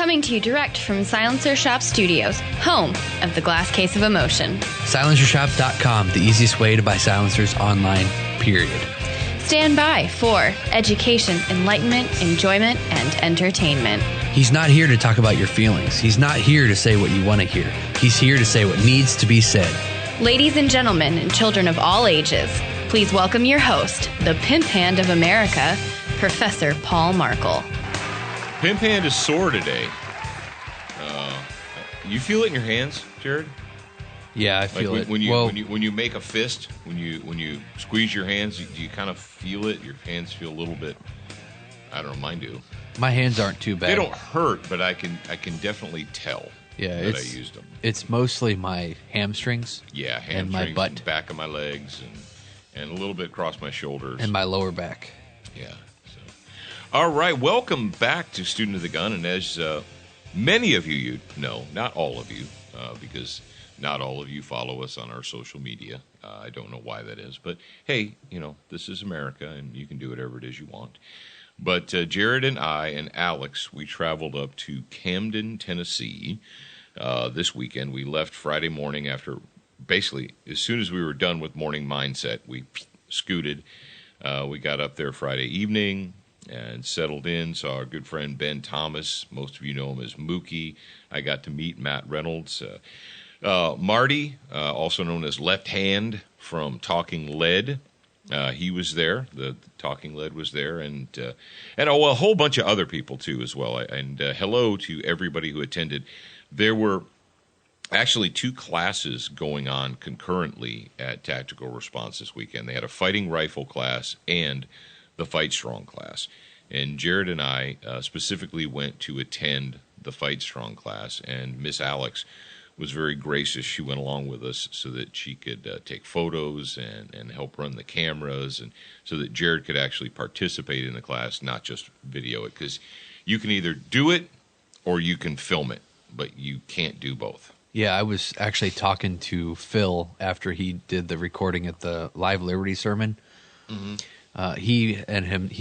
Coming to you direct from Silencer Shop Studios, home of the Glass Case of Emotion. SilencerShop.com, the easiest way to buy silencers online, period. Stand by for education, enlightenment, enjoyment, and entertainment. He's not here to talk about your feelings. He's not here to say what you want to hear. He's here to say what needs to be said. Ladies and gentlemen, and children of all ages, please welcome your host, the Pimp Hand of America, Professor Paul Markle. Pimp Hand is sore today. You feel it in your hands, Jared? Yeah, I feel it. When you make a fist, when you squeeze your hands, do you kind of feel it? Your hands feel a little bit. I don't know. Mine do. My hands aren't too bad. They don't hurt, but I can definitely tell. Yeah, that I used them. It's mostly my hamstrings. Yeah, hamstrings and my butt, and back of my legs, and a little bit across my shoulders and my lower back. Yeah. So, all right, welcome back to Student of the Gun, and as many of you know, not all of you, because not all of you follow us on our social media. I don't know why that is, but hey, this is America, and you can do whatever it is you want. But Jared and I and Alex, we traveled up to Camden, Tennessee this weekend. We left Friday morning after, basically, as soon as we were done with Morning Mindset, we scooted. We got up there Friday evening and settled in, saw our good friend Ben Thomas. Most of you know him as Mookie. I got to meet Matt Reynolds. Marty, also known as Left Hand from Talking Lead. He was there. The Talking Lead was there, and a whole bunch of other people too as well. And hello to everybody who attended. There were actually two classes going on concurrently at Tactical Response this weekend. They had a fighting rifle class and the Fight Strong class. And Jared and I specifically went to attend the Fight Strong class, and Miss Alex was very gracious. She went along with us so that she could take photos and help run the cameras, and so that Jared could actually participate in the class, not just video it, because you can either do it or you can film it, but you can't do both. Yeah, I was actually talking to Phil after he did the recording at the Live Liberty sermon. Mm-hmm. He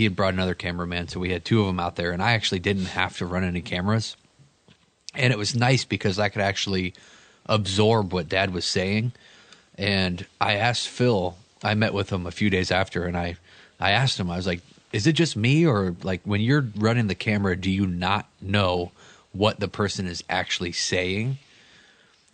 had brought another cameraman, so we had two of them out there, and I actually didn't have to run any cameras. And it was nice because I could actually absorb what Dad was saying. And I asked Phil, I met with him a few days after, and I asked him, I was like, is it just me, or like when you're running the camera, do you not know what the person is actually saying?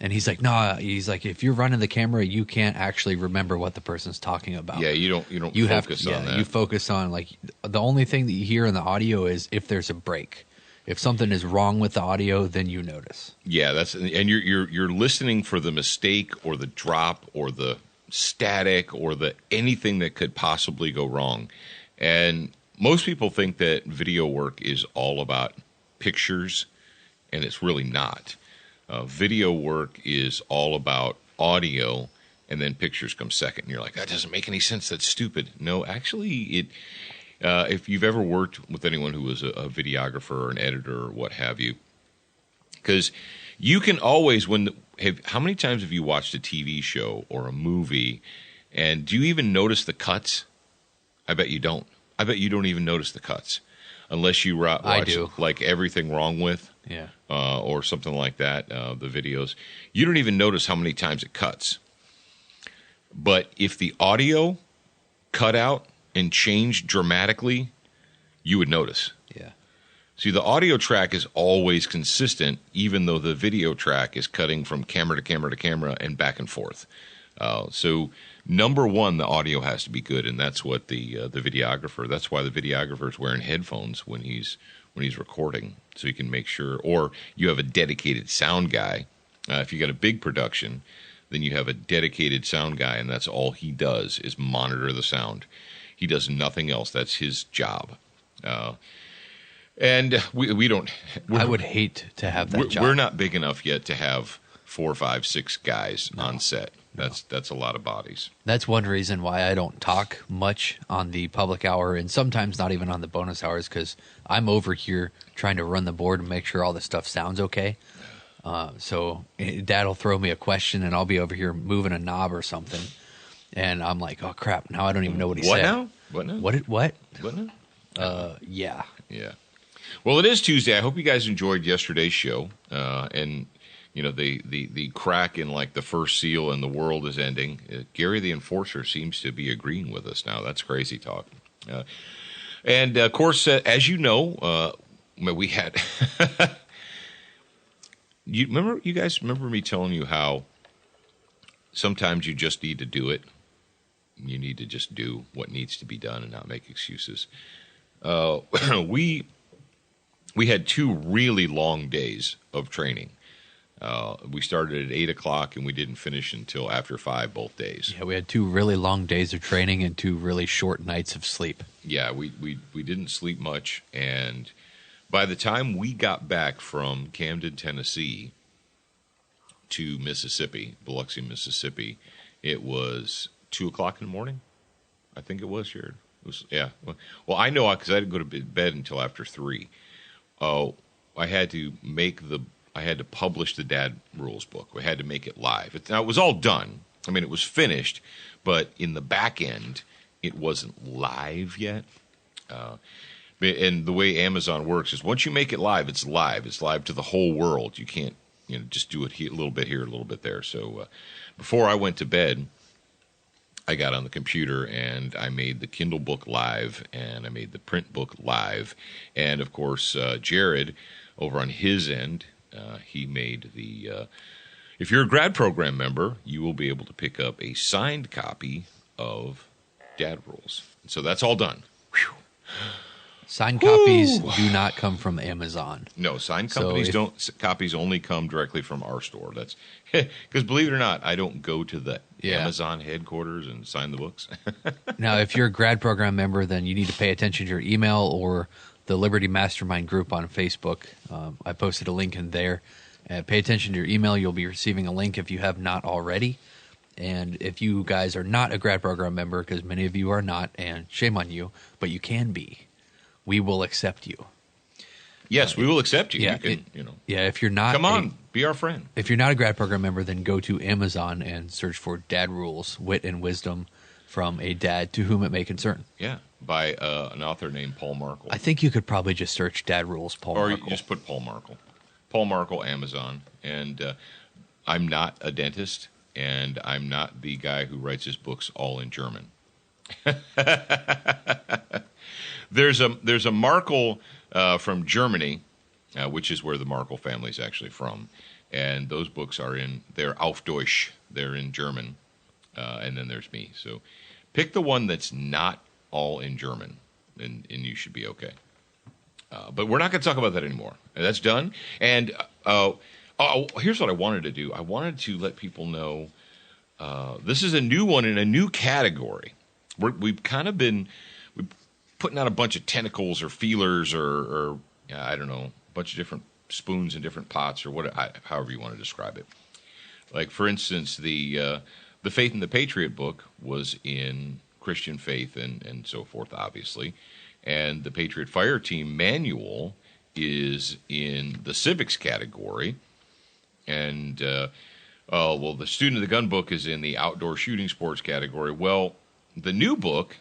And he's like, no, he's like, if you're running the camera, you can't actually remember what the person's talking about. Yeah, you don't focus on that. You focus on, like, the only thing that you hear in the audio is if there's a break. If something is wrong with the audio, then you notice. Yeah, and you're listening for the mistake or the drop or the static or the anything that could possibly go wrong. And most people think that video work is all about pictures, and it's really not. Video work is all about audio, and then pictures come second. And you're like, that doesn't make any sense. That's stupid. No, actually, if you've ever worked with anyone who was a videographer or an editor or what have you, because you can always, how many times have you watched a TV show or a movie, and do you even notice the cuts? I bet you don't. I bet you don't even notice the cuts unless you watch like Everything Wrong With. Yeah. Or something like that, the videos. You don't even notice how many times it cuts. But if the audio cut out and changed dramatically, you would notice. Yeah. See, the audio track is always consistent, even though the video track is cutting from camera to camera to camera and back and forth. So, number one, the audio has to be good, and that's what the videographer. That's why the videographer is wearing headphones when he's recording, so you can make sure. Or you have a dedicated sound guy. If you got a big production, then you have a dedicated sound guy, and that's all he does is monitor the sound. He does nothing else. That's his job. And we don't. I would hate to have that job. We're not big enough yet to have 4, 5, 6 guys on set. That's a lot of bodies. That's one reason why I don't talk much on the public hour, and sometimes not even on the bonus hours, because I'm over here trying to run the board and make sure all the stuff sounds okay. So Dad will throw me a question, and I'll be over here moving a knob or something, and I'm like, oh crap! Now I don't even know what he said. What now? What now? What? What now? Yeah. Yeah. Well, it is Tuesday. I hope you guys enjoyed yesterday's show. And, you know, the crack in like the first seal and the world is ending. Gary the Enforcer seems to be agreeing with us now. That's crazy talk. And, of course, as you know, we had... You guys remember me telling you how sometimes you just need to do it? You need to just do what needs to be done and not make excuses. We had 2 really long days of training. We started at 8 o'clock and we didn't finish until after 5 both days. Yeah, we had 2 really long days of training and 2 really short nights of sleep. Yeah, we didn't sleep much, and by the time we got back from Camden, Tennessee to Mississippi, Biloxi, Mississippi, it was 2 o'clock in the morning. I think it was, Jared. It was, yeah. Well, I know because I didn't go to bed until after 3. I had to publish the Dad Rules book. We had to make it live. Now, it was all done. I mean, it was finished, but in the back end, it wasn't live yet. And the way Amazon works is once you make it live, it's live. It's live to the whole world. You can't, just do it a little bit here, a little bit there. So before I went to bed, I got on the computer and I made the Kindle book live and I made the print book live. And, of course, Jared, over on his end, he made the if you're a grad program member, you will be able to pick up a signed copy of Dad Rules. So that's all done. Whew. Signed copies do not come from Amazon. No, signed copies only come directly from our store. That's because, believe it or not, I don't go to the Amazon headquarters and sign the books. Now, if you're a grad program member, then you need to pay attention to your email or the Liberty Mastermind group on Facebook. I posted a link in there. Pay attention to your email. You'll be receiving a link if you have not already. And if you guys are not a grad program member, because many of you are not, and shame on you, but you can be, we will accept you. Yes, we will accept you. Yeah, if you're not, come on, be our friend. If you're not a grad program member, then go to Amazon and search for Dad Rules, Wit and Wisdom from a Dad to Whom It May Concern. Yeah, by an author named Paul Markle. I think you could probably just search Dad Rules, Paul Markle. Or you just put Paul Markle. Paul Markle, Amazon. And I'm not a dentist, and I'm not the guy who writes his books all in German. There's a Markle from Germany, which is where the Markle family is actually from, and those books they're auf Deutsch, they're in German, and then there's me. So pick the one that's not all in German, and you should be okay. But we're not going to talk about that anymore. That's done. And here's what I wanted to do. I wanted to let people know this is a new one in a new category. We've kind of been putting out a bunch of tentacles or feelers or I don't know, a bunch of different spoons in different pots or however you want to describe it. Like, for instance, the Faith and the Patriot book was in Christian Faith and so forth, obviously. And the Patriot Fire Team manual is in the civics category. And, the Student of the Gun book is in the outdoor shooting sports category. Well, the new book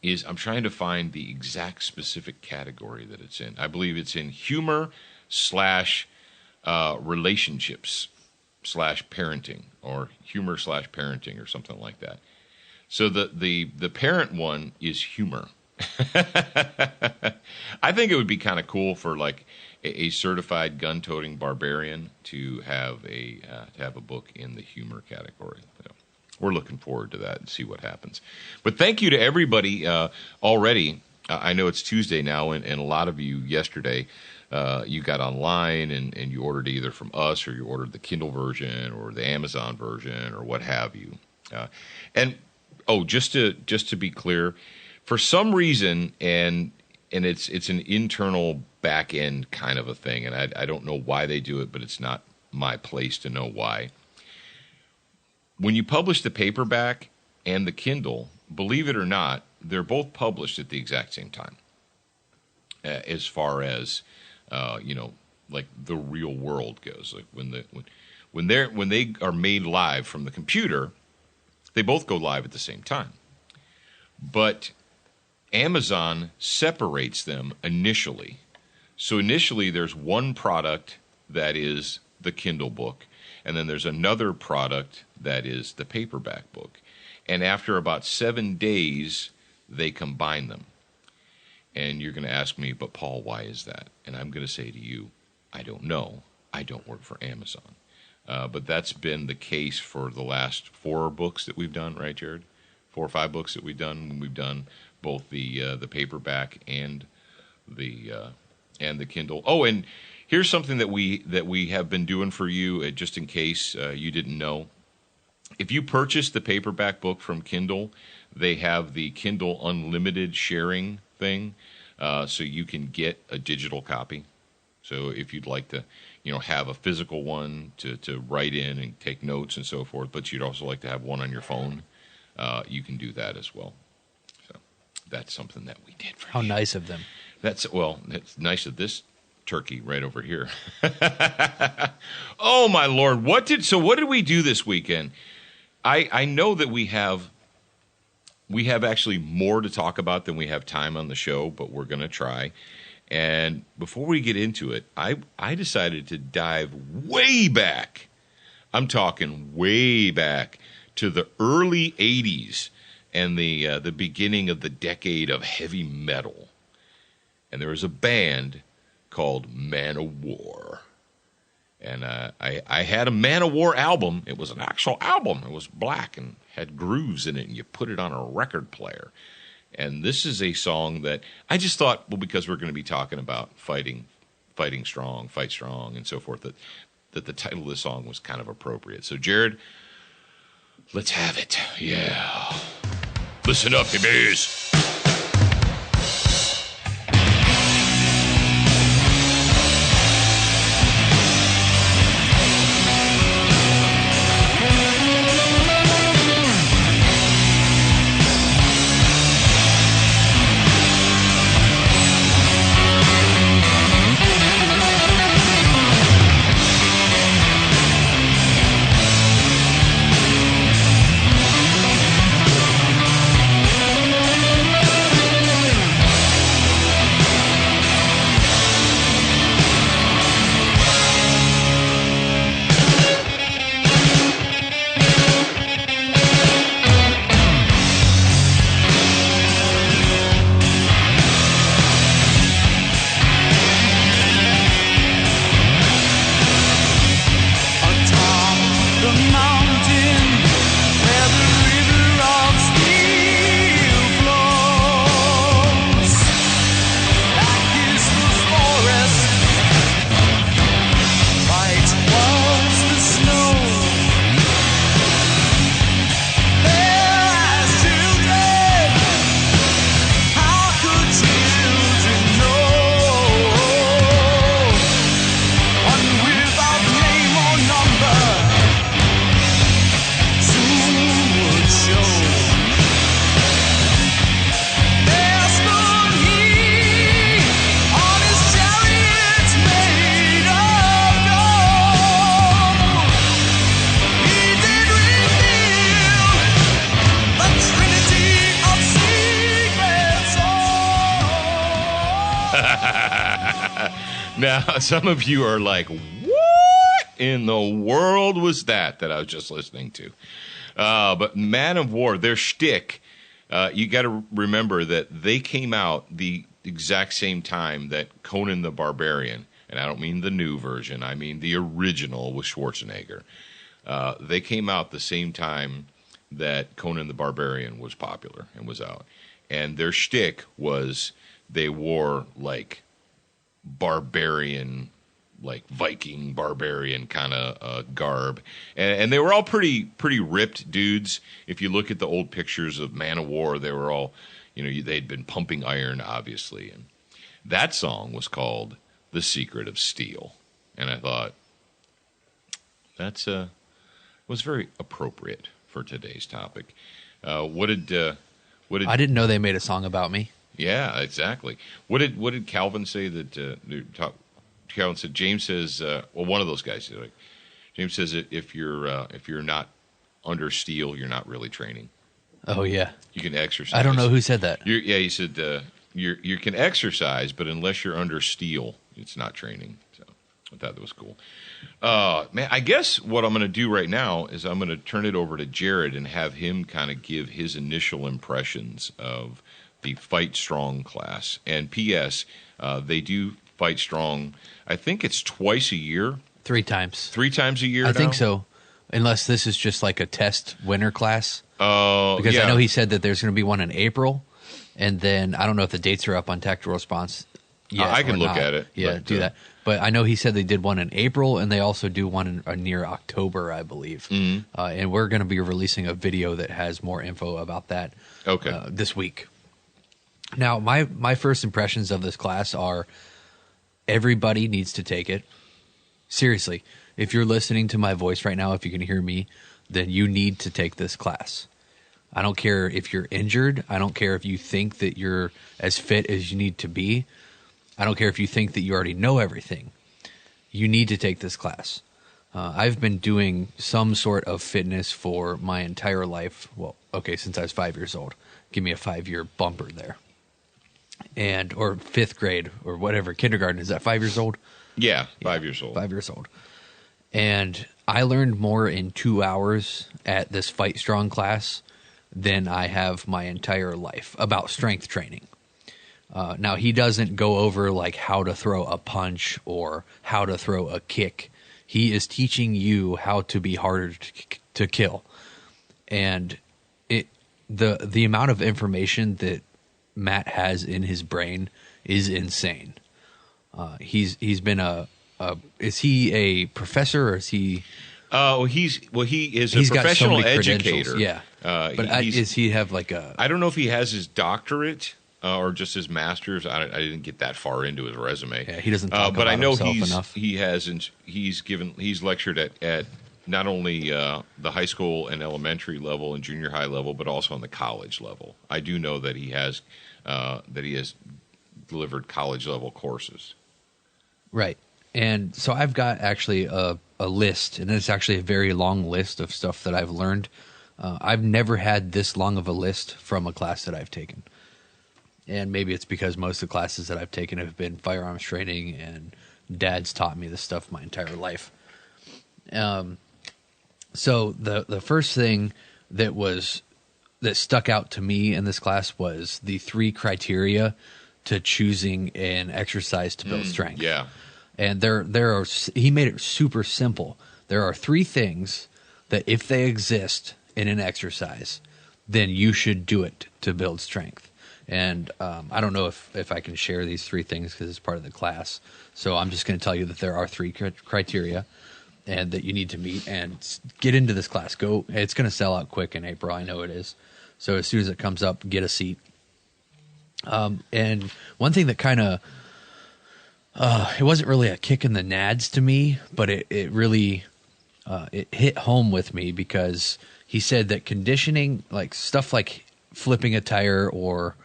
is, I'm trying to find the exact specific category that it's in. I believe it's in humor / relationships / parenting, or humor / parenting, or something like that. So the parent one is humor. I think it would be kind of cool for like a certified gun-toting barbarian to have a book in the humor category. So we're looking forward to that and see what happens. But thank you to everybody already. I know it's Tuesday now, and a lot of you yesterday you got online and you ordered either from us or you ordered the Kindle version or the Amazon version or what have you. Just to be clear, for some reason, and it's an internal back end kind of a thing, and I don't know why they do it, but it's not my place to know why. When you publish the paperback and the Kindle, believe it or not, they're both published at the exact same time. As far as like the real world goes, like when they are made live from the computer, they both go live at the same time. But Amazon separates them initially So initially, there's one product that is the Kindle book, and then there's another product that is the paperback book. And after about 7 days, they combine them. And you're going to ask me, but Paul, why is that? And I'm going to say to you, I don't know. I don't work for Amazon. But that's been the case for the last 4 books that we've done, right, Jared? 4 or 5 books that we've done. We've done both the paperback and the Kindle. Oh, and here's something that we have been doing for you, just in case you didn't know. If you purchase the paperback book from Kindle, they have the Kindle Unlimited sharing thing, so you can get a digital copy. So if you'd like to, have a physical one to write in and take notes and so forth, but you'd also like to have one on your phone, you can do that as well. So that's something that we did for you. How nice of them. It's nice of this turkey right over here. Oh my Lord, what did we do this weekend? I know that we have actually more to talk about than we have time on the show, but we're going to try. And before we get into it, I decided to dive way back. I'm talking way back to the early 80s and the beginning of the decade of heavy metal. And there was a band called Man of War. And I had a Man of War album. It was an actual album. It was black and had grooves in it, and you put it on a record player. And this is a song that I just thought, well, because we're going to be talking about fighting strong, fight strong, and so forth, that the title of the song was kind of appropriate. So, Jared, let's have it. Yeah. Listen up, you bears. Now, some of you are like, what in the world was that I was just listening to? But Man of War, their shtick, you got to remember that they came out the exact same time that Conan the Barbarian, and I don't mean the new version, I mean the original with Schwarzenegger. They came out the same time that Conan the Barbarian was popular and was out. And their shtick was they wore like barbarian, like Viking barbarian kind of garb, and they were all pretty ripped dudes. If you look at the old pictures of Man of War, they were all, they'd been pumping iron, obviously. And that song was called "The Secret of Steel," and I thought was very appropriate for today's topic. What did I didn't know they made a song about me. Yeah, exactly. What did Calvin say that Calvin said? James says, one of those guys, like, James says that if you're not under steel, you're not really training. Oh yeah, you can exercise. I don't know who said that. He said you can exercise, but unless you're under steel, it's not training. So I thought that was cool. Man, I guess what I'm going to do right now is I'm going to turn it over to Jared and have him kind of give his initial impressions of the Fight Strong class. And P.S., they do Fight Strong, I think it's twice a year. 3 times. 3 times a year I now? think so. Unless this is just like a test winter class. Because yeah. I know he said that there's going to be one in April. And then I don't know if the dates are up on Tactical Response yet. I can or look not. at it. Yeah, but, do that. But I know he said they did one in April, and they also do one near October, I believe. Mm-hmm. And we're going to be releasing a video that has more info about that this week. Now, my first impressions of this class are everybody needs to take it. Seriously, if you're listening to my voice right now, if you can hear me, then you need to take this class. I don't care if you're injured. I don't care if you think that you're as fit as you need to be. I don't care if you think that you already know everything. You need to take this class. I've been doing some sort of fitness for my entire life. Well, okay, since I was 5 years old. Give me a 5-year bumper there. Or 5th grade or whatever. Kindergarten. Is that 5 years old? Yeah, 5 years old. 5 years old. And I learned more in 2 hours at this Fight Strong class than I have my entire life about strength training. Now, he doesn't go over like how to throw a punch or how to throw a kick. He is teaching you how to be harder to kill. And the amount of information that Matt has in his brain is insane. He's been is he a professor or is he? He is a He's professional got so many educator. Yeah, but does he have like a? I don't know if he has his doctorate or just his master's. I didn't get that far into his resume. Yeah, he doesn't talk but about I know himself enough. He's lectured at not only the high school and elementary level and junior high level, but also on the college level. I do know that he has delivered college level courses. Right. And so I've got actually a list, and it's actually a very long list of stuff that I've learned. I've never had this long of a list from a class that I've taken. And maybe it's because most of the classes that I've taken have been firearms training, and Dad's taught me this stuff my entire life. So the first thing that stuck out to me in this class was the 3 criteria to choosing an exercise to build strength. Yeah. And he made it super simple. There are 3 things that if they exist in an exercise, then you should do it to build strength. And I don't know if I can share these 3 things because it's part of the class. So I'm just going to tell you that there are 3 criteria and that you need to meet and get into this class. Go. It's going to sell out quick in April. I know it is. So as soon as it comes up, get a seat. And one thing that kind of it wasn't really a kick in the nads to me, but it really it hit home with me because he said that conditioning, like stuff like flipping a tire or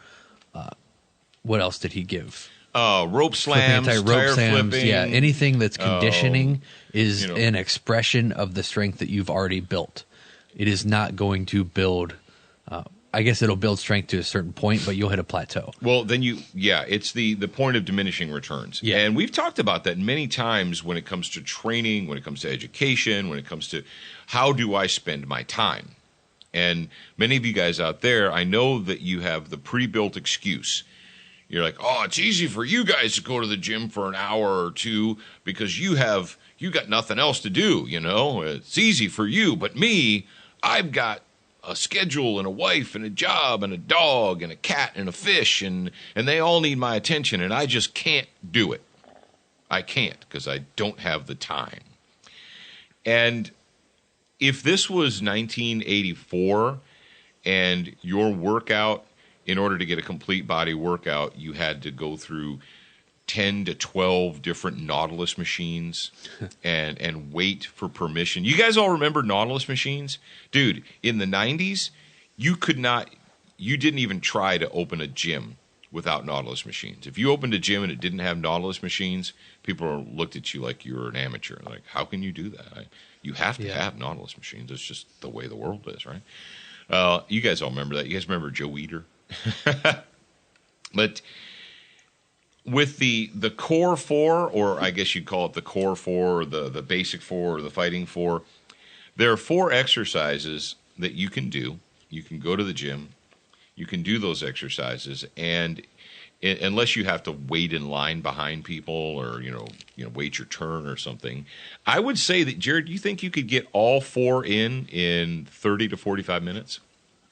what else did he give? Rope slams, tire flipping. Yeah, anything that's conditioning is an expression of the strength that you've already built. It is not going to build. I guess it'll build strength to a certain point, but you'll hit a plateau. Well, then it's the point of diminishing returns. Yeah. And we've talked about that many times when it comes to training, when it comes to education, when it comes to how do I spend my time. And many of you guys out there, I know that you have the pre-built excuse. You're like, oh, it's easy for you guys to go to the gym for an hour or 2 because you got nothing else to do, It's easy for you, but me, I've got a schedule and a wife and a job and a dog and a cat and a fish and they all need my attention and I just can't do it. I can't because I don't have the time. And if this was 1984 and your workout, in order to get a complete body workout, you had to go through 10 to 12 different Nautilus machines and wait for permission. You guys all remember Nautilus machines? Dude, in the 90s, you didn't even try to open a gym without Nautilus machines. If you opened a gym and it didn't have Nautilus machines, people looked at you like you were an amateur. Like, how can you do that? You have to have Nautilus machines. It's just the way the world is, right? You guys all remember that. You guys remember Joe Weider? But with the core four, or I guess you'd call it the core four, or the basic four, or the fighting four, there are 4 exercises that you can do. You can go to the gym. You can do those exercises, and unless you have to wait in line behind people or wait your turn or something, I would say that, Jared, you think you could get all 4 in 30 to 45 minutes?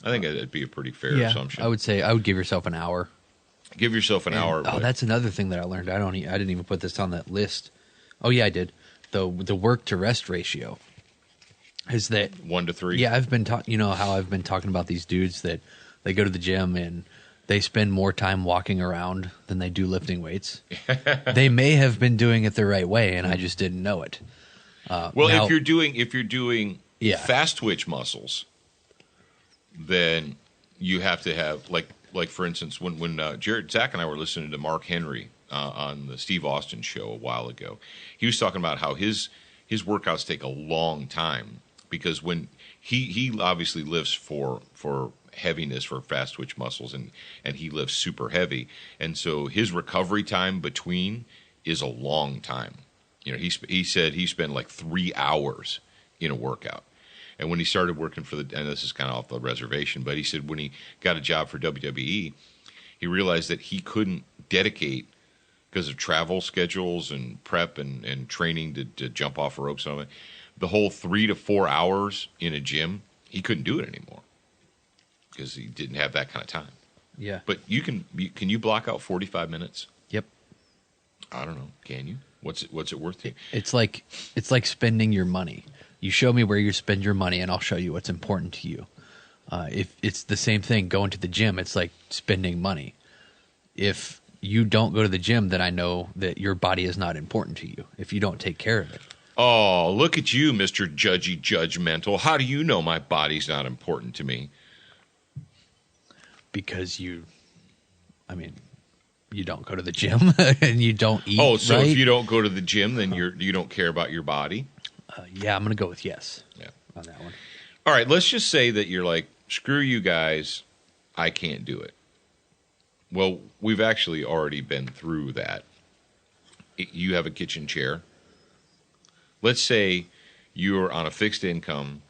I think that'd be a pretty fair assumption. I would say I would give yourself an hour. Give yourself an hour. Oh, that's another thing that I learned. I didn't even put this on that list. Oh yeah, I did. The work to rest ratio is that 1 to 3. Yeah, I've been talking. You know how I've been talking about these dudes that they go to the gym and they spend more time walking around than they do lifting weights. They may have been doing it the right way, and I just didn't know it. If you're doing fast twitch muscles, then you have to have like for instance, when Zach and I were listening to Mark Henry on the Steve Austin show a while ago, he was talking about how his workouts take a long time because when he obviously lifts for heaviness for fast twitch muscles and he lifts super heavy, and so his recovery time between is a long time. He said he spent like 3 hours in a workout. And when he started working and this is kind of off the reservation, but he said when he got a job for WWE, he realized that he couldn't dedicate, because of travel schedules and prep and training to jump off a rope, something, the whole 3 to 4 hours in a gym, he couldn't do it anymore because he didn't have that kind of time. Yeah. But can you block out 45 minutes? Yep. I don't know. Can you? What's it worth to you? It's like spending your money. You show me where you spend your money, and I'll show you what's important to you. If it's the same thing, going to the gym, it's like spending money. If you don't go to the gym, then I know that your body is not important to you if you don't take care of it. Oh, look at you, Mr. Judgy Judgmental. How do you know my body's not important to me? Because you don't go to the gym and you don't eat. Oh, so right? if you don't go to the gym, then you don't care about your body? Yeah, I'm going to go with yes. Yeah. On that one. All right, let's just say that you're like, screw you guys, I can't do it. Well, we've actually already been through that. You have a kitchen chair. Let's say you're on a fixed income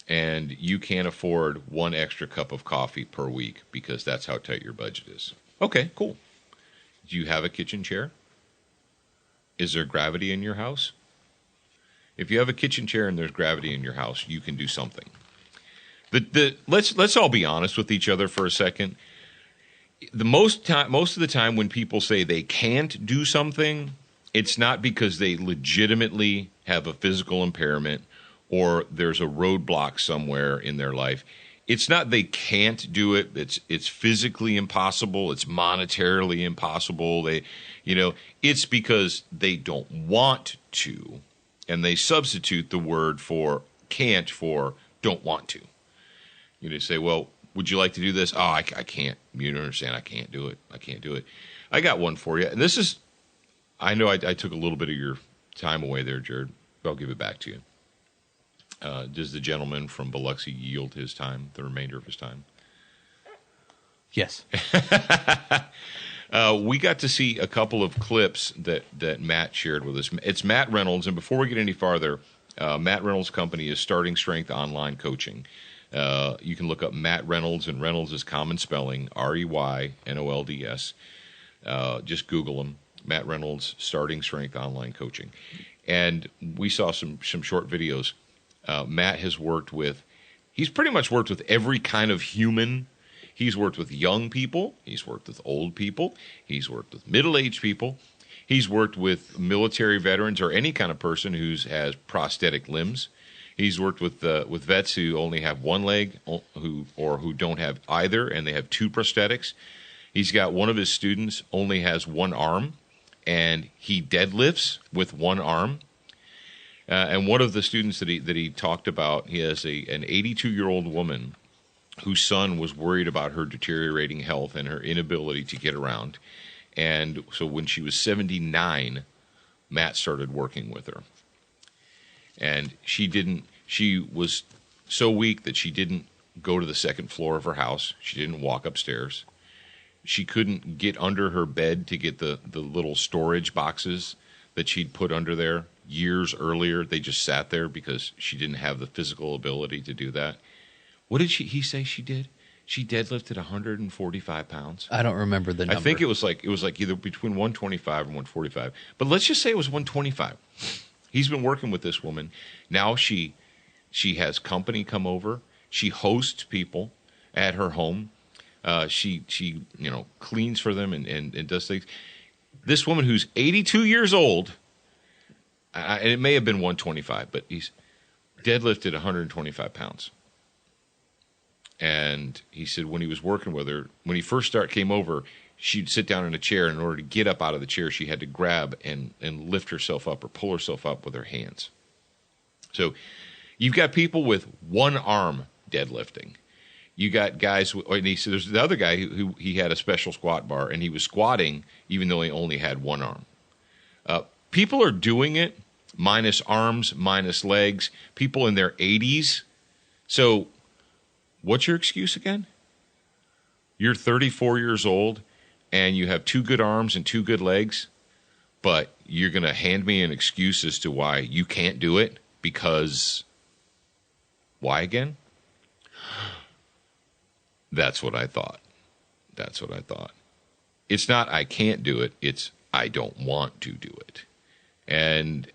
and you can't afford 1 extra cup of coffee per week because that's how tight your budget is. Okay, cool. Do you have a kitchen chair? Is there gravity in your house? If you have a kitchen chair and there's gravity in your house, you can do something. Let's all be honest with each other for a second. Most of the time when people say they can't do something, it's not because they legitimately have a physical impairment or there's a roadblock somewhere in their life. It's not they can't do it. It's physically impossible. It's monetarily impossible. It's because they don't want to. And they substitute the word for can't for don't want to. You say, well, would you like to do this? Oh, I can't. You don't understand. I can't do it. I can't do it. I got one for you. And this is, I know I took a little bit of your time away there, Jared, but I'll give it back to you. Does the gentleman from Biloxi yield his time, the remainder of his time? Yes. We got to see a couple of clips that Matt shared with us. It's Matt Reynolds, and before we get any farther, Matt Reynolds' company is Starting Strength Online Coaching. You can look up Matt Reynolds, and Reynolds is common spelling, Reynolds. Just Google him, Matt Reynolds, Starting Strength Online Coaching. And we saw some short videos. Matt has he's pretty much worked with every kind of human. He's worked with young people. He's worked with old people. He's worked with middle-aged people. He's worked with military veterans or any kind of person who has prosthetic limbs. He's worked with vets who only have one leg who don't have either, and they have 2 prosthetics. He's got one of his students only has 1 arm, and he deadlifts with 1 arm. And one of the students that he talked about, he has an 82-year-old woman whose son was worried about her deteriorating health and her inability to get around. And so when she was 79, Matt started working with her. And she was so weak that she didn't go to the second floor of her house. She didn't walk upstairs. she couldn't get under her bed to get the little storage boxes that she'd put under there years earlier. They just sat there because she didn't have the physical ability to do that. What did he say she did? She deadlifted 145 pounds. I don't remember the number. I think it was like either between 125 and 145. But let's just say it was 125. He's been working with this woman. Now she has company come over. She hosts people at her home. She cleans for them and does things. This woman who's 82 years old, and it may have been 125, but he's deadlifted 125 pounds. And he said when he was working with her, when he first came over, she'd sit down in a chair. In order to get up out of the chair, she had to grab and lift herself up or pull herself up with her hands. So you've got people with one arm deadlifting. You got guys, and he said there's the other guy who he had a special squat bar, and he was squatting even though he only had one arm. People are doing it minus arms, minus legs, people in their 80s. So what's your excuse again? You're 34 years old, and you have 2 good arms and 2 good legs, but you're going to hand me an excuse as to why you can't do it because why again? That's what I thought. It's not I can't do it. It's I don't want to do it. And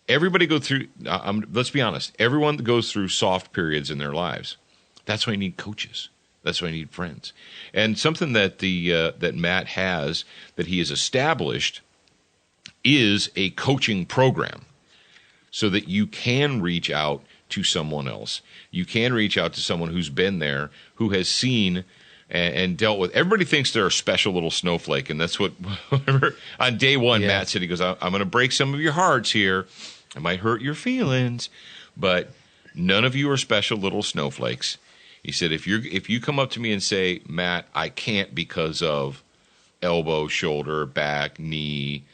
everybody go through, let's be honest, everyone goes through soft periods in their lives. That's why you need coaches. That's why you need friends. And something that that Matt has, that he has established, is a coaching program so that you can reach out to someone else. You can reach out to someone who's been there, who has seen and dealt with. Everybody thinks they're a special little snowflake, and that's what on day one, Matt said, he goes, I'm going to break some of your hearts here. I might hurt your feelings, but none of you are special little snowflakes. He said, if you come up to me and say, Matt, I can't because of elbow, shoulder, back, knee,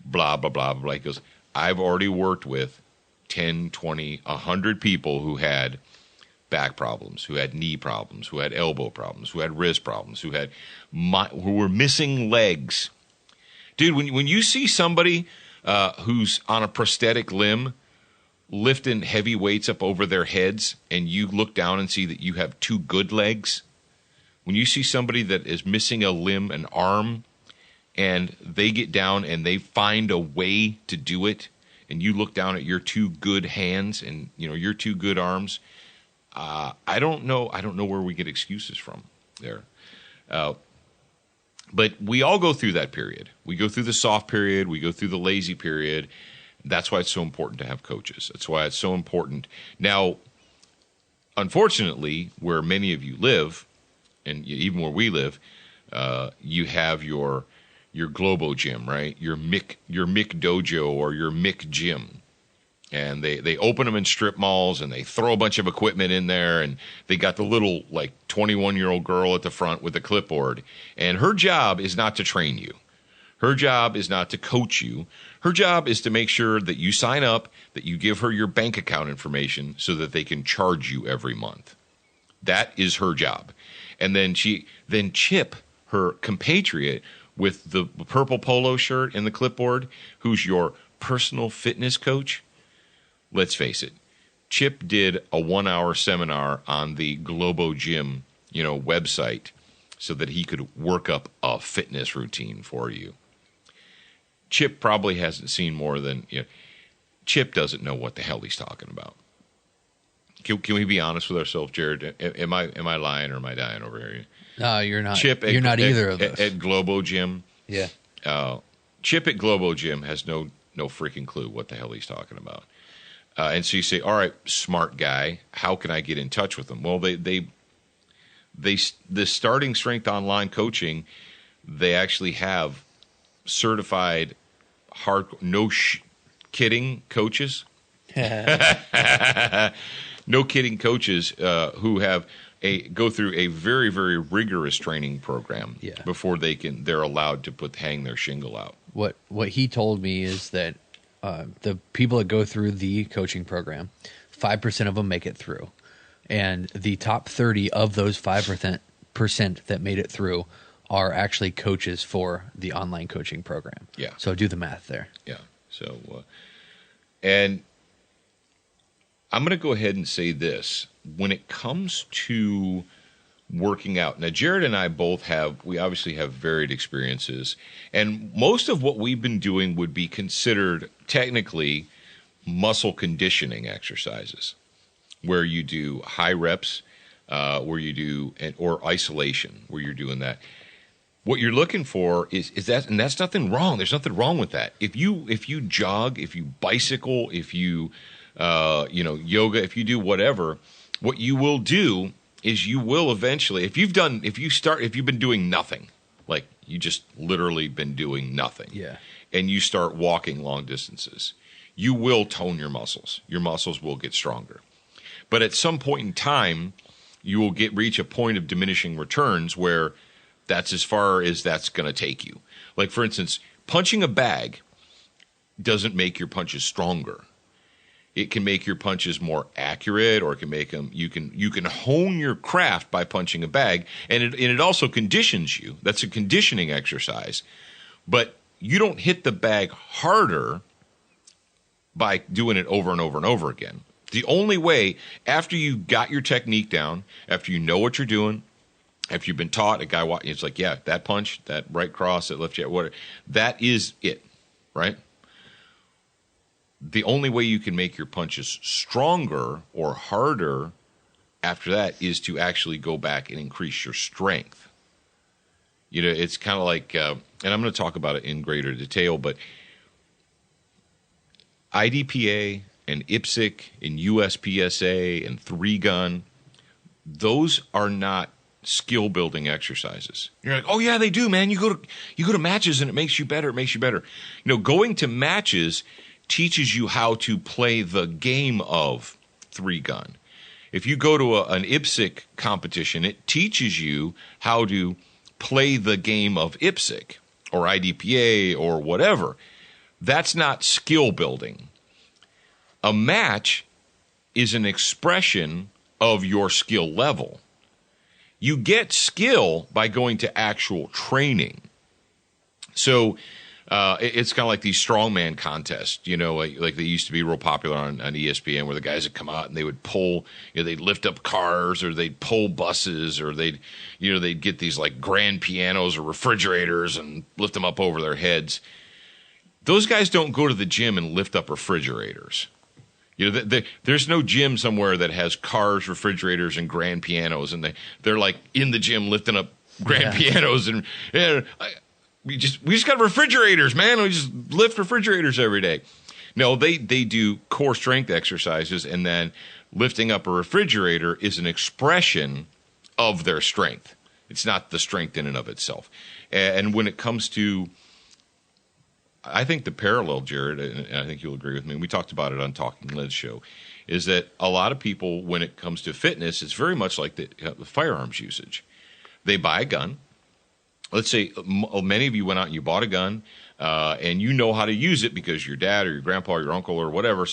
blah, blah, blah, blah. He goes, I've already worked with 10, 20, 100 people who had back problems, who had knee problems, who had elbow problems, who had wrist problems, who were missing legs. Dude, when you see somebody who's on a prosthetic limb lifting heavy weights up over their heads, and you look down and see that you have 2 good legs, when you see somebody that is missing a limb, an arm, and they get down and they find a way to do it, and you look down at your 2 good hands and your 2 good arms, I don't know where we get excuses from there. But we all go through that period. We go through the soft period. We go through the lazy period. That's why it's so important to have coaches. That's why it's so important. Now, unfortunately, where many of you live, and even where we live, you have your Globo gym, right? Your Mick Dojo or your Mick gym. And they open them in strip malls, and they throw a bunch of equipment in there, and they got the little 21-year-old girl at the front with the clipboard. And her job is not to train you. Her job is not to coach you. Her job is to make sure that you sign up, that you give her your bank account information so that they can charge you every month. That is her job. And then Chip, her compatriot with the purple polo shirt and the clipboard, who's your personal fitness coach. Let's face it, Chip did a 1-hour seminar on the Globo Gym, website so that he could work up a fitness routine for you. Chip probably hasn't seen more than, Chip doesn't know what the hell he's talking about. Can we be honest with ourselves, Jared? Am I lying or am I dying over here? No, you're not. Chip, you're not either of us. At Globo Gym. Yeah. Chip at Globo Gym has no freaking clue what the hell he's talking about. And so you say, all right, smart guy, how can I get in touch with them? Well, the Starting Strength Online coaching, they actually have certified kidding coaches. No kidding coaches who have go through a very, very rigorous training program before they're allowed to hang their shingle out. What he told me is that the people that go through the coaching program, 5% of them make it through. And the top 30 of those 5% that made it through are actually coaches for the online coaching program. Yeah. So do the math there. Yeah. So, and I'm going to go ahead and say this. When it comes to working out, now Jared and I we obviously have varied experiences, and most of what we've been doing would be considered technically muscle conditioning exercises, where you do high reps, where you do, or isolation, where you're doing that. What you're looking for is that, and that's nothing wrong. There's nothing wrong with that. If you jog, if you bicycle, if you yoga, if you do whatever, what you will do is you will eventually, if you've been doing nothing, like you just literally been doing nothing, Yeah. and you start walking long distances, you will tone your muscles. Your muscles will get stronger. But at some point in time, you will reach a point of diminishing returns where that's as far as that's going to take you. Like, for instance, punching a bag doesn't make your punches stronger. It can make your punches more accurate, or it can make them. You can hone your craft by punching a bag, and it also conditions you. That's a conditioning exercise. But you don't hit the bag harder by doing it over and over and over again. The only way, after you got your technique down, after you know what you're doing, after you've been taught, a guy walking, it's like, yeah, that punch, that right cross, that left jab, whatever, that is it, right? The only way you can make your punches stronger or harder after that is to actually go back and increase your strength. You know, it's kind of like, and I'm going to talk about it in greater detail, but IDPA and IPSC and USPSA and 3-gun, those are not skill building exercises. You're like, oh yeah, they do, man. You go to matches and it makes you better. It makes you better. You know, going to matches teaches you how to play the game of 3-gun. If you go to an IPSC competition, it teaches you how to play the game of IPSC or IDPA or whatever. That's not skill building. A match is an expression of your skill level. You get skill by going to actual training. So it's kind of like these strongman contests, you know, like they used to be real popular on ESPN, where the guys would come out and they would pull, you know, they'd lift up cars, or they'd pull buses, or they'd get these like grand pianos or refrigerators and lift them up over their heads. Those guys don't go to the gym and lift up refrigerators. You know, there's no gym somewhere that has cars, refrigerators, and grand pianos, and they're like in the gym lifting up grand pianos, and we just got refrigerators, man. We just lift refrigerators every day. No, they do core strength exercises, and then lifting up a refrigerator is an expression of their strength. It's not the strength in and of itself. And when it comes to, I think the parallel, Jared, and I think you'll agree with me, we talked about it on Talking Lid's show, is that a lot of people, when it comes to fitness, it's very much like the firearms usage. They buy a gun. Let's say many of you went out and you bought a gun, and you know how to use it because your dad or your grandpa or your uncle or whatever,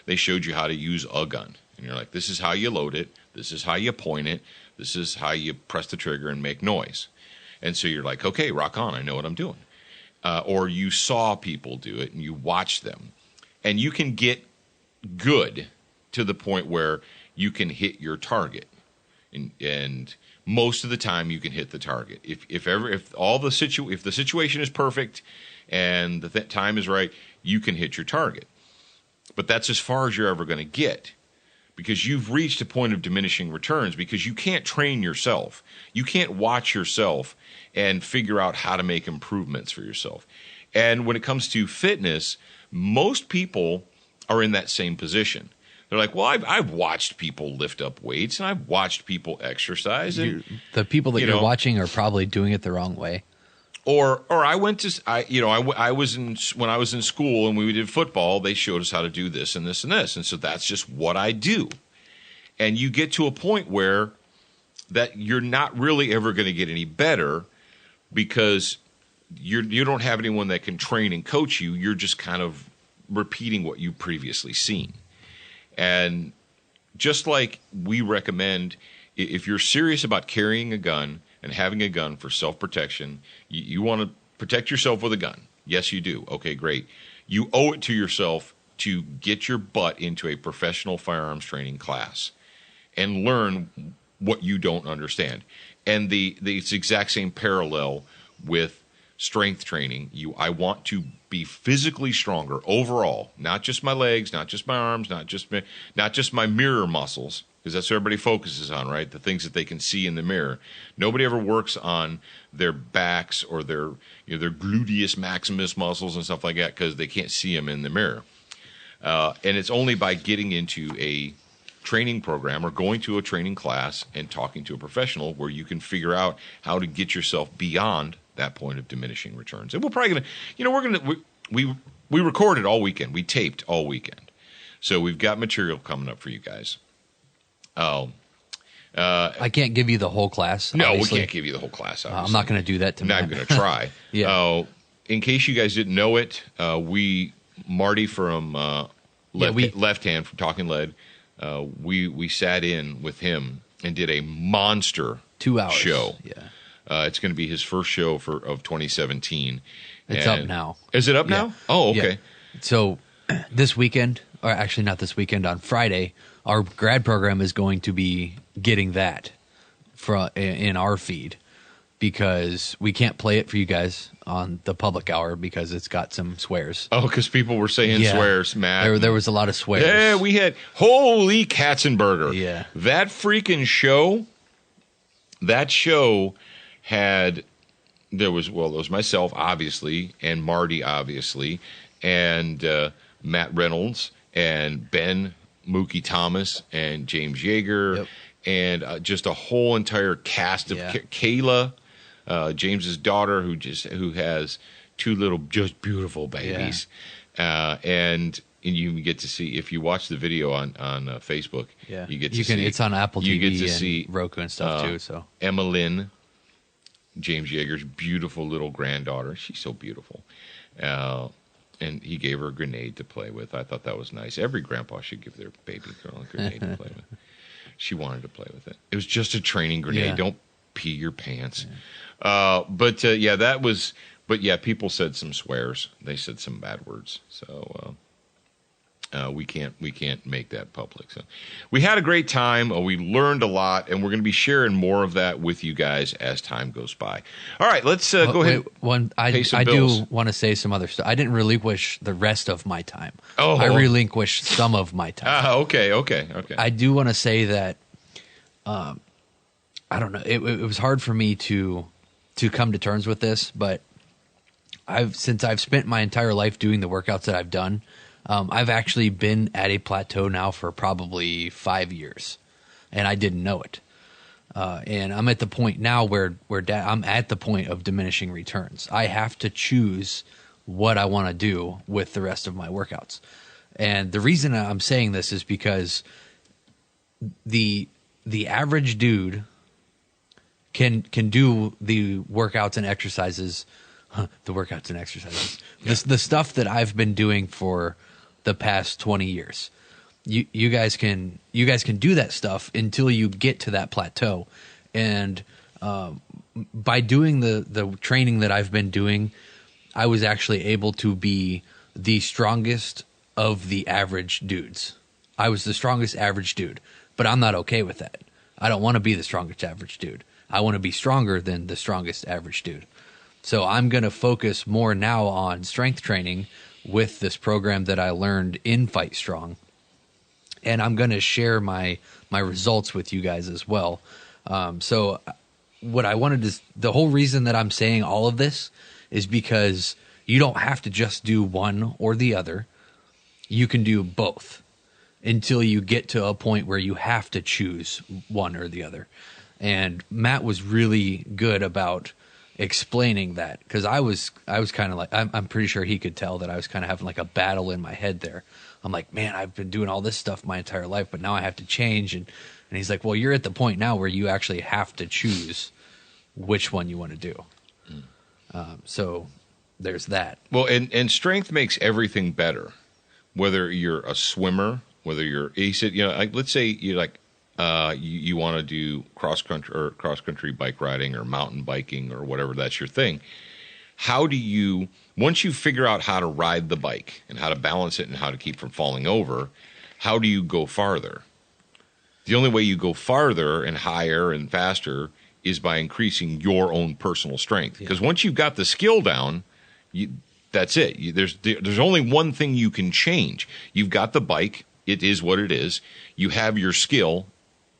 they showed you how to use a gun. And you're like, this is how you load it. This is how you point it. This is how you press the trigger and make noise. And so you're like, okay, rock on. I know what I'm doing. Or you saw people do it and you watched them. And you can get good to the point where you can hit your target. And most of the time you can hit the target. If the situation is perfect and the time is right, you can hit your target. But that's as far as you're ever going to get, because you've reached a point of diminishing returns, because you can't train yourself. You can't watch yourself and figure out how to make improvements for yourself. And when it comes to fitness, most people are in that same position. They're like, well, I've watched people lift up weights, and I've watched people exercise. And, the people that you're watching are probably doing it the wrong way. Or I went to, I was when I was in school and we did football, they showed us how to do this and this and this. And so that's just what I do. And you get to a point where that you're not really ever going to get any better, because you don't have anyone that can train and coach you. You're just kind of repeating what you've previously seen. And just like we recommend, if you're serious about carrying a gun and having a gun for self-protection. You want to protect yourself with a gun. Yes, you do. Okay, great. You owe it to yourself to get your butt into a professional firearms training class and learn what you don't understand. And it's the exact same parallel with strength training. I want to be physically stronger overall, not just my legs, not just my arms, not just my mirror muscles, because that's what everybody focuses on, right? The things that they can see in the mirror. Nobody ever works on their backs or their gluteus maximus muscles and stuff like that because they can't see them in the mirror. And it's only by getting into a training program or going to a training class and talking to a professional where you can figure out how to get yourself beyond that point of diminishing returns. And we're probably we recorded all weekend. We taped all weekend. So we've got material coming up for you guys. I can't give you the whole class. No, obviously. We can't give you the whole class. I'm not going to do that tonight. I'm going to try. Yeah. In case you guys didn't know it, Marty from Left Hand from Talking Lead, we sat in with him and did a monster 2 hours show. Yeah. It's going to be his first show of 2017. It's up now. Is it up now? Oh, okay. Yeah. So this weekend, or actually not this weekend, on Friday, our grad program is going to be getting that in our feed because we can't play it for you guys on the public hour because it's got some swears. Oh, because people were saying swears, Matt. There was a lot of swears. Yeah, we had holy Katzenberger. Yeah. That freaking show. That show had there was myself obviously and Marty obviously and Matt Reynolds and Ben Mookie Thomas and James Yeager and just a whole entire cast of Kayla, James's daughter who has 2 little just beautiful babies, and you get to see if you watch the video on Facebook. Yeah, you get to see it's on Apple TV. You get to and see Roku and stuff too. So Emma Lynn, James Yeager's beautiful little granddaughter. She's so beautiful. And he gave her a grenade to play with. I thought that was nice. Every grandpa should give their baby girl a grenade to play with. She wanted to play with it. It was just a training grenade. Yeah. Don't pee your pants. Yeah. That was. But yeah, people said some swears. They said some bad words. So we can't make that public. So we had a great time. We learned a lot, and we're going to be sharing more of that with you guys as time goes by. All right, let's go ahead. I do want to say some other stuff. I didn't relinquish the rest of my time. Oh, I relinquished some of my time. Okay. I do want to say that. I don't know. It was hard for me to come to terms with this, but since I've spent my entire life doing the workouts that I've done. I've actually been at a plateau now for probably 5 years, and I didn't know it. And I'm at the point now where I'm at the point of diminishing returns. I have to choose what I want to do with the rest of my workouts. And the reason I'm saying this is because the average dude can do the workouts and exercises. The workouts and exercises. The stuff that I've been doing for the past 20 years. You guys can do that stuff until you get to that plateau. And by doing the training that I've been doing, I was actually able to be the strongest of the average dudes. I was the strongest average dude, but I'm not okay with that. I don't want to be the strongest average dude. I want to be stronger than the strongest average dude. So I'm going to focus more now on strength training with this program that I learned in Fight Strong. And I'm going to share my results with you guys as well. So what I wanted to, the whole reason that I'm saying all of this is because you don't have to just do one or the other. You can do both until you get to a point where you have to choose one or the other. And Matt was really good about explaining that, because I was kind of like, I'm pretty sure he could tell that I was kind of having like a battle in my head there. I'm like, man, I've been doing all this stuff my entire life, but now I have to change. And he's like, well, you're at the point now where you actually have to choose which one you want to do. So there's that. Well, and strength makes everything better. Whether you're a swimmer, whether you're, he said, like, let's say you're like you want to do cross country bike riding or mountain biking or whatever, that's your thing. How do you, once you figure out how to ride the bike and how to balance it and how to keep from falling over, how do you go farther? The only way you go farther and higher and faster is by increasing your own personal strength. Because once you've got the skill down, that's it. There's only one thing you can change. You've got the bike. It is what it is. You have your skill.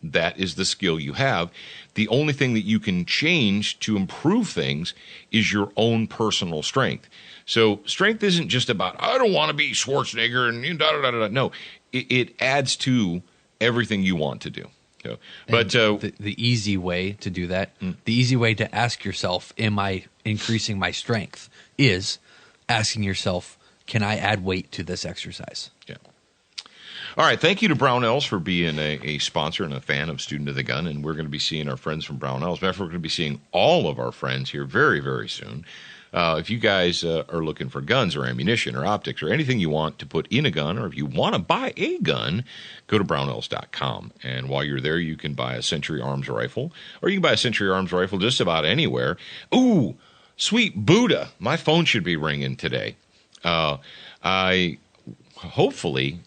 That is the skill you have. The only thing that you can change to improve things is your own personal strength. So strength isn't just about, I don't want to be Schwarzenegger and da-da-da-da. No, it adds to everything you want to do. So, but the easy way to do that, the easy way to ask yourself, am I increasing my strength, is asking yourself, can I add weight to this exercise? Yeah. All right. Thank you to Brownells for being a sponsor and a fan of Student of the Gun. And we're going to be seeing our friends from Brownells. We're going to be seeing all of our friends here very, very soon. If you guys are looking for guns or ammunition or optics or anything you want to put in a gun, or if you want to buy a gun, go to brownells.com. And while you're there, you can buy a Century Arms rifle, or you can buy a Century Arms rifle just about anywhere. Ooh, sweet Buddha. My phone should be ringing today. I hopefully,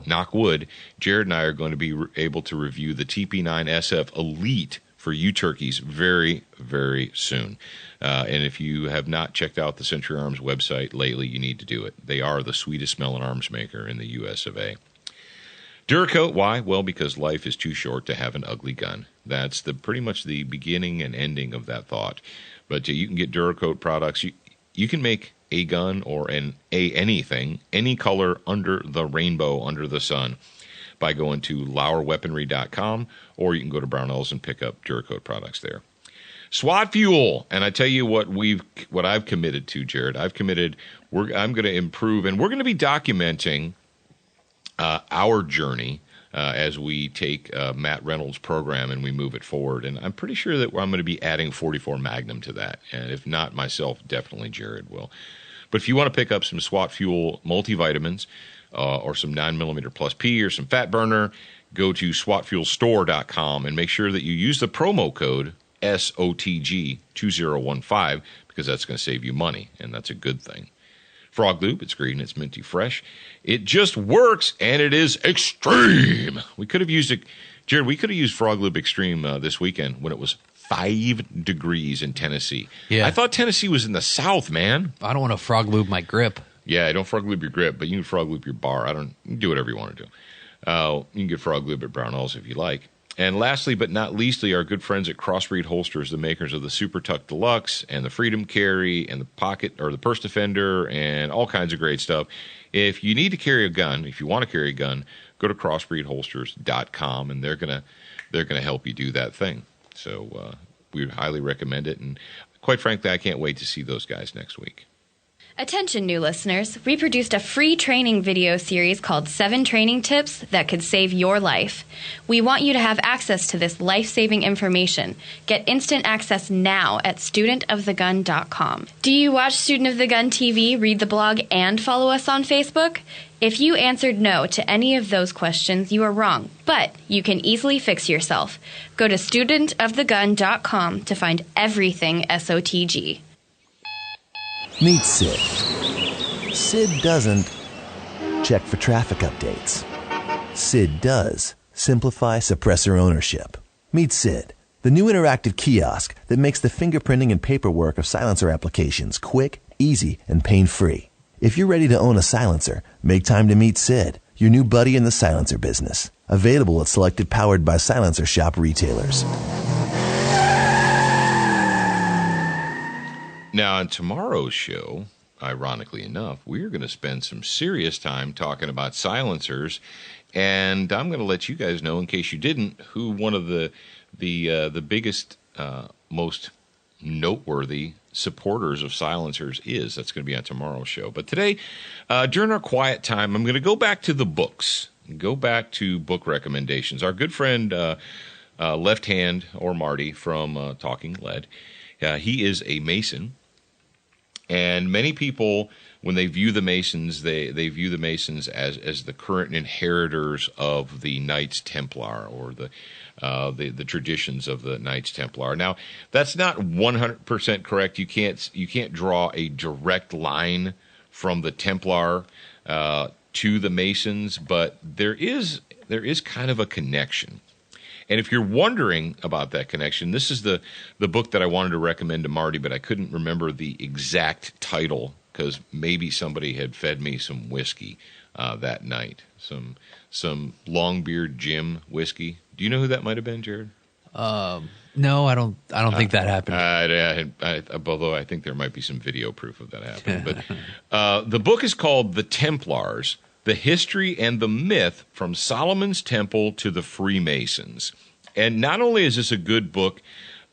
knock wood, Jared and I are going to be able to review the TP9SF Elite for you turkeys very, very soon. And if you have not checked out the Century Arms website lately, you need to do it. They are the sweetest smelling arms maker in the U.S. of A. Duracoat, why? Well, because life is too short to have an ugly gun. That's pretty much the beginning and ending of that thought. But you can get Duracoat products. You can make a gun or anything, any color under the rainbow, under the sun, by going to LauerWeaponry.com, or you can go to Brownells and pick up Duracoat products there. SWAT Fuel, and I tell you what I've committed to, Jared. I'm going to improve, and we're going to be documenting our journey as we take Matt Reynolds' program and we move it forward. And I'm pretty sure that I'm going to be adding 44 Magnum to that, and if not myself, definitely Jared will. But if you want to pick up some SWAT Fuel multivitamins or some 9mm plus P or some fat burner, go to SWATfuelstore.com and make sure that you use the promo code SOTG 2015 because that's going to save you money, and that's a good thing. Frog Lube, it's green, it's minty fresh. It just works, and it is extreme. We could have used it, Jared, we could have used Frog Lube Extreme this weekend when it was 5 degrees in Tennessee. Yeah. I thought Tennessee was in the South, man. I don't want to Frog Lube my grip. Yeah, don't Frog Lube your grip, but you can Frog Lube your bar. You can do whatever you want to do. You can get Frog Lube at Brownells if you like. And lastly, but not leastly, our good friends at Crossbreed Holsters, the makers of the Super Tuck Deluxe and the Freedom Carry and the Pocket or the Purse Defender and all kinds of great stuff. If you need to carry a gun, if you want to carry a gun, go to crossbreedholsters.com and they're gonna help you do that thing. So we would highly recommend it. And quite frankly, I can't wait to see those guys next week. Attention, new listeners. We produced a free training video series called 7 Training Tips That Could Save Your Life. We want you to have access to this life-saving information. Get instant access now at studentofthegun.com. Do you watch Student of the Gun TV, read the blog, and follow us on Facebook? If you answered no to any of those questions, you are wrong, but you can easily fix yourself. Go to studentofthegun.com to find everything SOTG. Meet Sid. Sid doesn't check for traffic updates. Sid does simplify suppressor ownership. Meet Sid, the new interactive kiosk that makes the fingerprinting and paperwork of silencer applications quick, easy, and pain-free. If you're ready to own a silencer, make time to meet Sid, your new buddy in the silencer business. Available at selected Powered by Silencer shop retailers. Now, on tomorrow's show, ironically enough, we're going to spend some serious time talking about silencers, and I'm going to let you guys know, in case you didn't, who one of the biggest, most noteworthy supporters of silencers is. That's going to be on tomorrow's show. But today, during our quiet time, I'm going to go back to the books, go back to book recommendations. Our good friend Left Hand, or Marty, from Talking Lead, he is a Mason. And many people, when they view the Masons, they view the Masons as the current inheritors of the Knights Templar, or the traditions of the Knights Templar. Now, that's not 100% correct. You can't draw a direct line from the Templar to the Masons, but there is kind of a connection. And if you're wondering about that connection, this is the book that I wanted to recommend to Marty, but I couldn't remember the exact title because maybe somebody had fed me some whiskey that night, some Longbeard Jim whiskey. Do you know who that might have been, Jared? No, I don't think that happened. Although I think there might be some video proof of that happening. But the book is called The Templars: The History and the Myth from Solomon's Temple to the Freemasons. And not only is this a good book,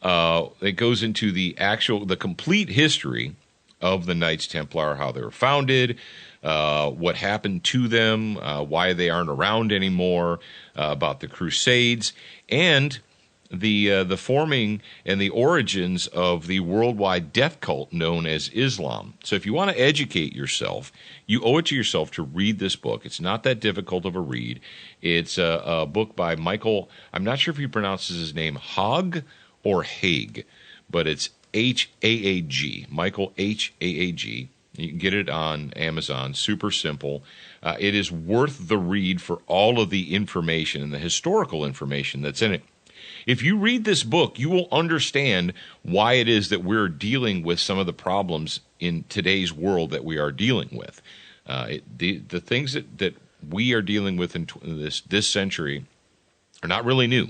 it goes into the complete history of the Knights Templar, how they were founded, what happened to them, why they aren't around anymore, about the Crusades, and the forming and the origins of the worldwide death cult known as Islam. So if you want to educate yourself, you owe it to yourself to read this book. It's not that difficult of a read. It's a book by Michael, I'm not sure if he pronounces his name Haag or Haig, but it's H-A-A-G, Michael H-A-A-G. You can get it on Amazon, super simple. It is worth the read for all of the information and the historical information that's in it. If you read this book, you will understand why it is that we're dealing with some of the problems in today's world that we are dealing with. The things that we are dealing with in this century are not really new.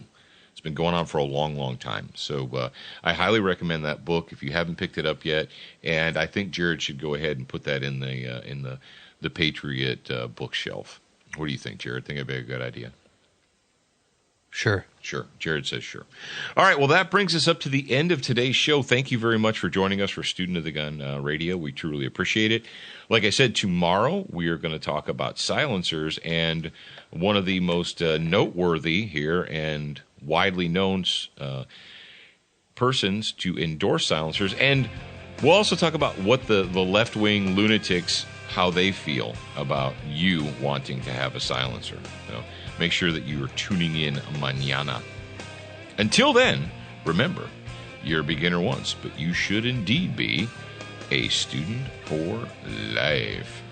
It's been going on for a long, long time. So I highly recommend that book if you haven't picked it up yet. And I think Jared should go ahead and put that in the Patriot bookshelf. What do you think, Jared? Think it'd be a good idea? Sure. Sure. Jared says sure. All right. Well, that brings us up to the end of today's show. Thank you very much for joining us for Student of the Gun Radio. We truly appreciate it. Like I said, tomorrow we are going to talk about silencers, and one of the most noteworthy here and widely known persons to endorse silencers. And we'll also talk about what the left-wing lunatics, how they feel about you wanting to have a silencer. Make sure that you are tuning in mañana. Until then, remember, you're a beginner once, but you should indeed be a student for life.